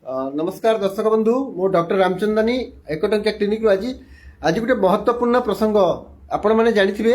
नमस्कार दर्शक बंधु मो डॉक्टर रामचंदानी एक टंकिया क्लिनिक आज आज गोटे महत्वपूर्ण प्रसंग आपण मैंने जानी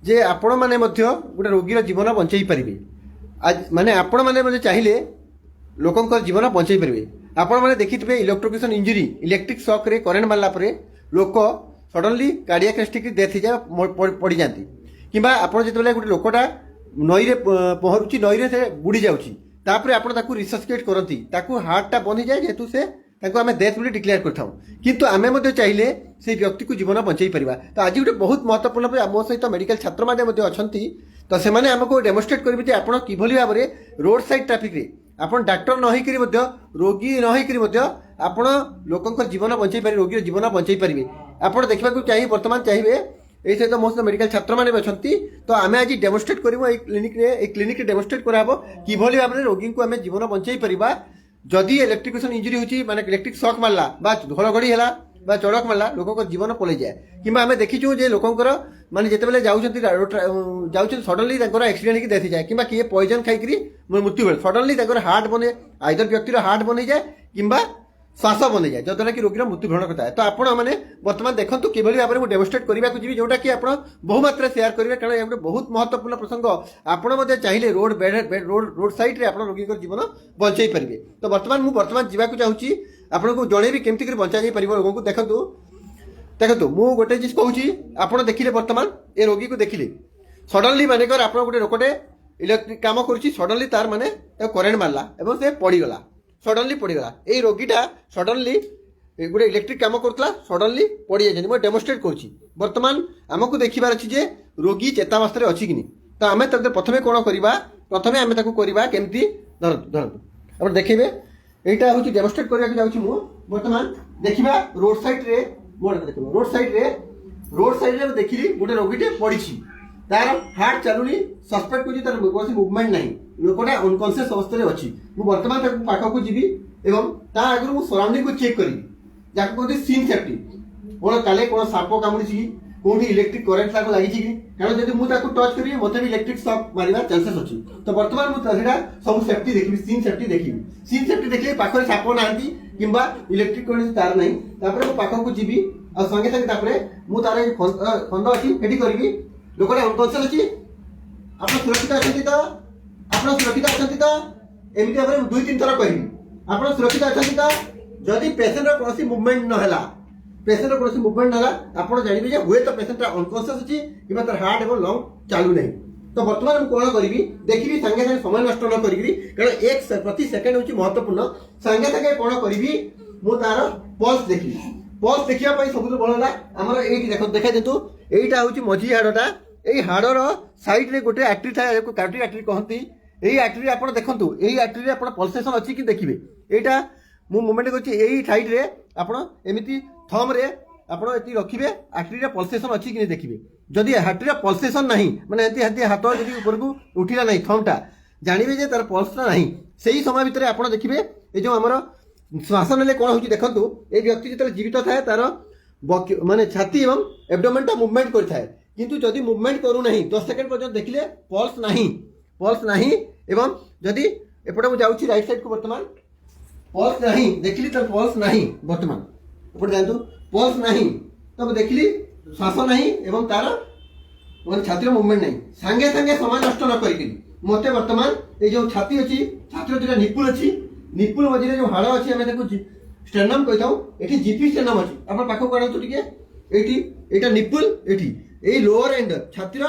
जे आपण मैंने गोटे रोगीर जीवन बंचाई पारे आज माने आपण मैंने चाहिए लोक जीवन बंचाई पारे आपण मैंने देखिथे इलेक्ट्रोक्यूशन इंजुरी इलेक्ट्रिक शॉक रे करेन्ट मारला लोक सडनली कार्डियक अरेस्ट डेथ हो पड़ जाती कि आप जो गोटे लोकटा नई रे पहरुची नई रे से बुड़ी जाऊँगी तापर आप रिसर्चकेट करती हार्टा बंद हो जाए जेहेतु से आम डेथ बोली डिक्लेयर करता किंतु आम चाहिए से व्यक्ति को जीवन बंचाई पार तो आज गोटे बहुत महत्वपूर्ण मो सहित मेडिकल छात्र मैंने अच्छा तो से आमको डेमोन्स्ट्रेट करेंगे आप किभली भाव में रोड साइड ट्राफिक रे आप डाक्टर न होकर रोगी न होकर आप लोक जीवन बंचाई पारे रोगी जीवन बंचाई पारे आप देखा चाहिए बर्तमान चाहिए ये सहित मो सहित मेडिकल छात्र मैंने अच्छा तो आम आज डेमोन्स्ट्रेट करूँ क्लिनिक डेमोन्स्ट्रेट कराब किभली भाव में रोगी को आम जीवन बंचाई पार जदि इलेक्ट्रिकेशन इंजुरी होची माने इलेक्ट्रिक शॉक मारला बा घड़घड़ी है बा चड़क मारला लोक जीवन पलि जाए कि आम देखीचु जे लोकंकर माने जेतेबेले जाउछन सडनली एक्सीडेंट की डेथ जाए कि किए पॉइजन खाई मृत्यु बेले सडनली हार्ट बने आइदर व्यक्तिर हार्ट बन जाए कि श्वास बन जाए जद्वारा कि रोगी मृत्यु ग्रहण करता है तो आपण मैंने बर्तमान देखो कि भाव में डेमोन्स्ट्रेट करने को जी जोटा कि आप बहुमात्रा शेयर करेंगे कारण ये बहुत महत्वपूर्ण प्रसंग आपड़ चाहिए रोड साइड रे आप रोगी जीवन बंचाई पारे तो बर्तमान जावाक चाहूँगी आपको जनइबी केमती बंचा जा पार रोग को देखो मु गोटे चीज कहूँ आप देखिले बर्तमान ए रोगी को देखिले सडनली मानेकर आप गोटे लोकटे इलेक्ट्रिक काम करुच्ची सडनली तार माने करेन्ट मारला और से पड़गला सडनली पड़गला ये रोगीटा सडनली गोटे इलेक्ट्रिक काम करुला सडनली पड़ जाए मुझे डेमोन्स्ट्रेट करुच्ची बर्तमान आमको देखार अच्छी जे रोगी चेतावस्था अच्छी कि तो आम प्रथम कौन करवा प्रथम आम करवा केमती धरतु आप देखे यहाँ हूँ डेमोन्स्ट्रेट करने जाऊँ बर्तमान देखा रोड साइड रे रोड साइड रे देखिली गोटे रोगीटे पड़ी तार हार्ट चलुनी सस्पेक्ट कौन तार मुवमेंट ना लोकटा अनकनसीयस अवस्था अच्छी मुझे बर्तमान पाखक जी एवं आगे मुझे सराउंडिंग को चेक करी जहाँ कहते सीन सेफ्टी कौन काले कौन साप कामुड़ी कौटी इलेक्ट्रिक करेन्ट लगी कारण जब मुझे टच करी मत भी इलेक्ट्रिक शॉक मारिबार चांसेस अच्छी तो बर्तमान मुझे सब सेफ्टी देखी सीन सेफ्टी देखिए पाखे साप ना कि इलेक्ट्रिक कौन तार ना पाखक जी और संगे संगे मुझे खंड अच्छी करी लोकटा अनकनसीयस अच्छी आप सुरक्षित अच्छी तो आप सुरक्षित अच्छी तो एमती भाव में 2-3 थर कह आप सुरक्षित अच्छी तो जदि पेसेंट कौन मुवमेंट ना पेसेंट कौन मुवमेंट ना आप जानवे हुए तो पेसेंट अनकनसीयस अच्छी कि तार हार्ट और लंग चालू नहीं तो बर्तमान कौन करी देखी सागे सागे समय नष्ट न करी कारण एक प्रति सेकेंड हूँ महत्वपूर्ण सागे सागे कौन करी मु तार पल्स देखी पल्स देखा सब भल आमर ये देखा दिंतु यहीटा हूँ मझी हाड़टा यही हाड़र साइड रे गोटे आर्टरी थाए कार्डियक आर्टरी कहती यही आर्टरी आप देखूँ यही आर्टरी आप पल्सेसन अच्छी कि देखिए यहाँ मु मुवमेंट करी साइड रे आपमती थम रे आप रखिए आर्टरी पल्सेसन अच्छी कि देखिए जदि आर्टरी पल्सेसन ना मानते हाथ जब ऊपर को उठिला ना थमटा जानवे तार पल्सटा ना से समय भितर आप देखिए ये जो आमर श्वास ने कौन हो देखो ये व्यक्ति जो जीवित थाए तार माने छाती एवं एब्डोमेनटा मुवमेंट करता किंतु जदि मुवमेंट करू नहीं 10 सेकंड पर्यंत देखिले पल्स नहीं एवं जदि एपटे मु जाउछि राइट साइड को बर्तमान पल्स नहीं देखिली तर पल्स नहीं बर्तमान एपटे जानतु पल्स नहीं तब देखिली श्वास नहीं एवं तार माने छातीर मुवमेंट नहीं संगे संगे समय नष्ट न करिकि मते बर्तमान ए जो छाती अछि छातीर जेटा निपुल अछि निपुल मझिरे जो हाड़ अछि हमें ताको स्टेनम कहताऊ एठी जीपी स्टेनम अछि आपण पाखो काढंतु टिके एठी एटा निपुल एठी ए लोअर एंड छातीर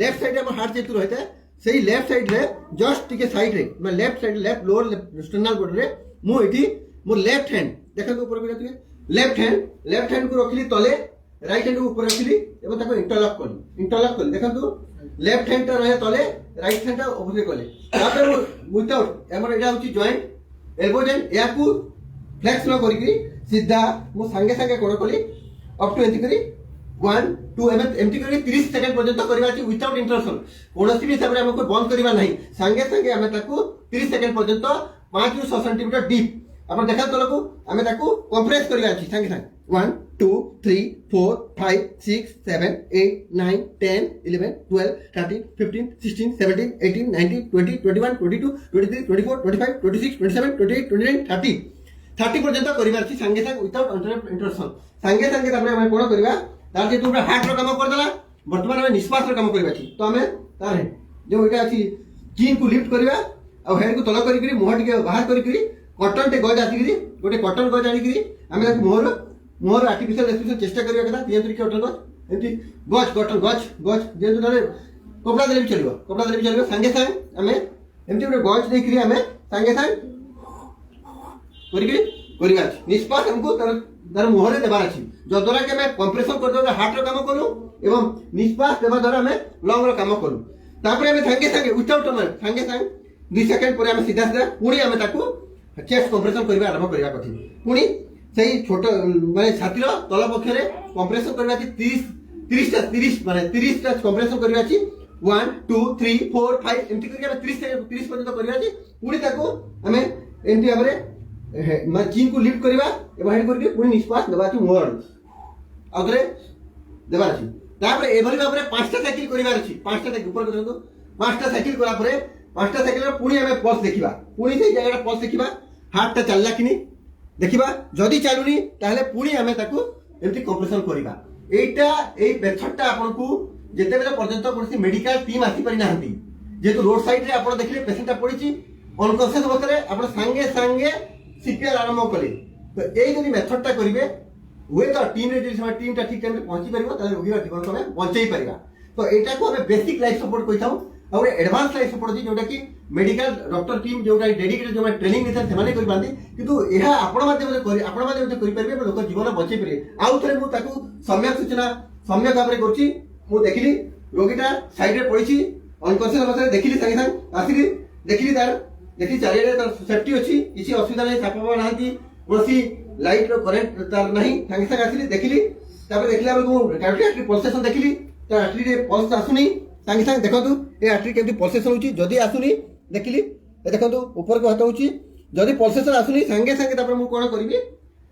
लेफ्ट साइड में हार्ट जेतु रहता है सही लेफ्ट साइड रे जस्ट टिके साइड रे मैं left side left lower sternal border रे मु एठी मो लेफ्ट हैंड देखो ऊपर को जाते लेफ्ट हैंड को रखली तले राइट हैंड को ऊपर रखली एवं ताको इंटरलॉक कली देखो लेफ्ट हैंड ता रहे तले राइट हैंड ता ऊपर कले तापर विदाउट हमर एटा होची जॉइंट एल्बो जॉइंट या को फ्लेक्स न करी सीधा मु संगे संगे कोन कली अप टू एंटी करी 1 2 एमती करी 30 सेकंड पर्यंत करबा अछि विदाउट इंटरप्शन कोनोसी भी हिसाब रे हमको बंद करबा नहीं संगे संगे हमें ताको 30 सेकंड पर्यंत 5 ରୁ 6 सेंटीमीटर डीप आपण देखा तलको हमें ताको कंप्रेस करबा अछि संगे संगे 1 2 3 4 5 6 7 8 9 10 11 12 13 15 16 17 18 19 20 21 22 23 24 25 26 27 28 29 30 30 पर्यंत करिवार अछि संगे संगे विदाउट इंटरप्शन संगे संगे तापर हम कोन करबा तार जे तुमरा हार्ट रो काम कर देला वर्तमान हम निश्वास रो काम करबा अछि तो हमें तार जो एटा अछि चीन को लिफ्ट करबा आ हेड को तल करी मुह टिके बाहर करी कॉटन टे गज आसी गोटे कॉटन गज आनी आम मोहर आर्टिफिशियल रेस्पिरेशन चेष्टा करबा कथा दियंतु कि कॉटन गज एमती गज कॉटन गज गज दियंतु तारे कपड़ा देले भी चलिबो संगे संगे हमें एमती गोटे गज देकरी हमें संगे संगे करिका निष्पास हमको तार मुहरे देबार अछि जद्वारा कि हमें कंप्रेशन कर दो हार्ट रो काम करू एवं निष्पास देबा द्वारा हमें लंग रो काम करू तापर हमें संगे संगे विदाउट टाइम संगे संगे 2 सेकंड पर हमें सीधा सीधा पुणी हमें ताकू चेस्ट कंप्रेशन करबा आरंभ करबा कथि पुणी सही छोट माने छाती रो तल पक्ष रे कंप्रेशन करबा अछि 30 माने 30 टा कंप्रेशन करबा अछि 1 2 3 4 5 एमती करके हमें 30 पर्यंत करबा अछि पुणी ताकू हमें एमती हमरे मैं चीन को लिफ्ट करबा एबा हेड करके पुणी निष्पास देबा अछि मोर आउतरे देबा अछि तापर एभली भाबरे 5टा साइकिल करबा अछि 5टा साइकिल ऊपर करंतु 5टा साइकिल करा परे 5टा साइकिल रे पुणी हमें पल्स देखिबा पुणी से जगह पल्स देखिबा हार्ट ता चलला किनी देखिबा जदी चालुनी ताहले पुणी हमें ताकू एमती कंप्रेशन करबा एटा ए मेथडटा आपन को जेते बेले पर्यंत कोनसी मेडिकल टीम आसी परि नाहंती जेतु रोड साइड रे आपन देखले पेशेंटटा पडिची अनकॉन्शियस अवस्था रे आपन संगे संगे सीपीआर आरंभ कले तो एई जदी मेथडटा करिवे हुए तो टीम रे जदी टीमटा ठीक टाइम रे पहुंची परिबो ताले रोगी जीवन को हमें बंचै परिबा तो एटा को हमें बेसिक लाइफ सपोर्ट कहिताऊ और एडवांस लाइफ सपोर्ट अछि जोटा कि मेडिकल डॉक्टर टीम जोटा डेडिकेटेड जो ट्रेनिंग देता सेमाने करि पांती किंतु एहा आपण माध्यम से करि आपण माध्यम से करि परिबे लोक जीवन बंचै परिबे आउ थरे मु ताकू सम्यक सूचना सम्यक भाबरे करछि मु देखिली रोगीटा साइड रे पडिछि अनकॉन्शियस अवस्था रे देखिली संगे संग आसिली देखिली तार देखि चारिरे तार सेफ्टी अछि किछि असुविधा नै सापबा नाहंती कोसी लाइट रो करंट तार नहीं संगे संग आसिली देखिली तापर देखला बेलको कार्डियक पल्सेशन देखिली तार आर्टरी रे पल्स आसुनी संगे संगे देखंतु ए आर्टरी केमति पल्सेशन होची जदी आसुनी देखिली ए देखंतु ऊपर को हाथ होची जदी पल्सेशन आसुनी संगे संगे तापर मु कोन करबी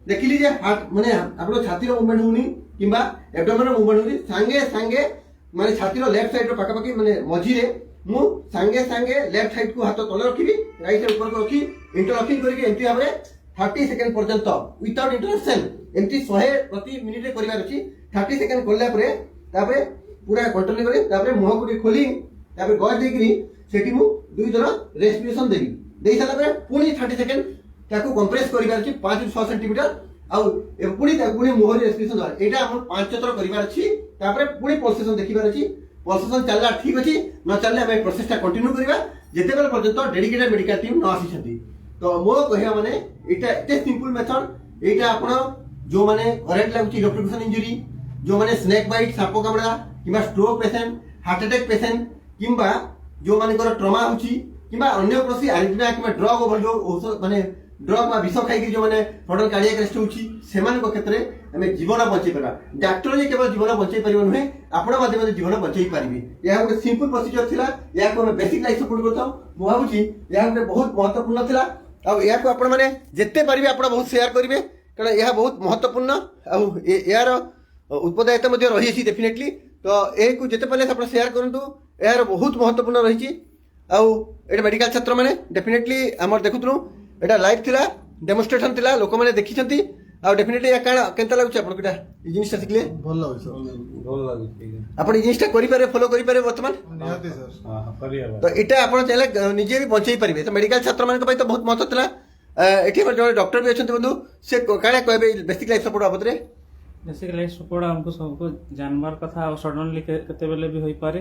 देखिली जे हार्ट माने आपन छाती रो मूवमेंट होनी किबा एब्डोमेन रो मूवमेंट होनी संगे संगे माने छाती रो लेफ्ट साइड रो पाका पाकी माने मझी रे मु संगे संगे लेफ्ट साइड को हाथ तले रखिबी राइट साइड ऊपर को रखी इंटरलॉकिंग करके एमती भाबरे 30 सेकंड पर्यंत विदाउट इंटरप्शन एमती 100 प्रति मिनिट रे करिवार अछि 30 सेकंड करला परे तापरे पूरा कंट्रोल करे तापरे मुह को खोली तापरे गज देकरी सेठी मु दुई थरा रेस्पिरेशन देबी देई साला परे पुनी 30 सेकंड ताको कंप्रेस करिवार अछि 5 6 सेंटीमीटर आउ पुनी पुनी मुह रे रेस्पिरेशन दर एटा हम 5 थरा करिवार अछि तापरे पुनी पल्सेशन देखिवार अछि पल्सेशन चलला ठीक अछि न चलले हम प्रोसेस टा कंटिन्यू करिवा जेते बेल पर्यंत डेडिकेटेड मेडिकल टीम न आसी छथि तो मो कहया माने एटा एते सिंपल मेथड एटा आपण जो माने करेंट लागुची इलेक्ट्रोक्यूशन इंजरी जो माने स्नेक बाइट साप कामड़ा किबा stroke patient heart attack patient किबा जो माने कर ट्रमा होची किबा अन्य कोसी आरिथमिया किबा ड्रग ओवरडोज औषध माने ड्रग बा विष खाई जो माने सडन कार्डियक अरेस्ट होची सेमान को क्षेत्र हमें जीवन बंचै परबा डॉक्टर जे केवल जीवन बंचै परिबो नहे आपण माध्यम से जीवन बंचै परिबे या ଗୋଟେ सिंपल प्रोसीजर थिला या को बेसिक लाइफ सपोर्ट करताऊ मु भाबुची या ଗୋଟେ बहुत महत्वपूर्ण थिला आ या को आपण माने जेते परिबे आपण बहुत शेयर करिवे कारण यह बहुत महत्वपूर्ण आ यार उत्पदायिता मध्ये रही अछि डेफिनेटली तो ए को जेते पले आपण शेयर करंतु यार बहुत महत्वपूर्ण रही छी आ एटा मेडिकल छात्र माने डेफिनेटली हमर देखुतनु एटा लाइव थिला डेमोन्स्ट्रेशन थिला लोक माने देखिछंती आ डेफिनेटली या काना केनता लागुछ आपण केटा ई जिनिसटा सिखले भल लागुछ भल लागुछ आपण ई जिनिसटा करि पारे फॉलो करि पारे वर्तमान निहाती सर हां करिया तो एटा आपण चाहे निजे भी बंचै परिबे तो मेडिकल छात्र मान को तो बहुत महत्व थिला एठी जो डॉक्टर भी अछंती बंधु से काना कहबे बेसिक लाइफ सपोर्ट बाबत रे बेसिक लाइफ सपोर्ट हमको सबको जानवर कथा सडनली केते बेले भी होई पारे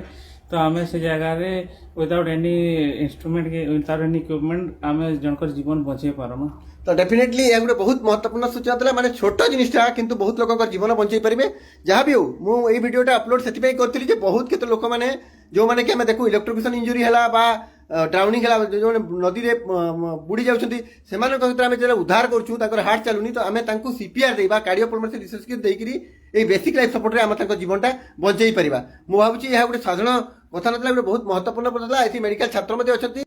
तो आमे से जगह रे विदाउट एनी इंस्ट्रूमेंट के विदाउट एनी इक्विपमेंट आमे जनकर जीवन बचे पारमा तो डेफिनेटली या गोटे बहुत महत्वपूर्ण सूचना था माने छोट जिनिसटा किंतु बहुत लोक जीवन बंचै परिबे जहाँ भी हो मु एई वीडियोटा अपलोड सेति करथिली जे बहुत केते लोक माने जो माने कि हमें देखु इलेक्ट्रोक्यूशन इंजरी हला बा ड्राउनिंग हला जो नदी रे बुडी जाउछंती सेमान को आमे जे उद्धार करछु ताकर हार्ट चालुनी तो आमे तांको सीपीआर देबा कार्डियोपल्मोनरी रिसर्च के देइकरी ए बेसिक लाइफ सपोर्ट रे आमे तांको जीवनटा बंचै परिबा मु भाबुची या गोटे साधारण कथा नतला बहुत महत्वपूर्ण पड़ला एथि मेडिकल छात्र मध्ये अछंती।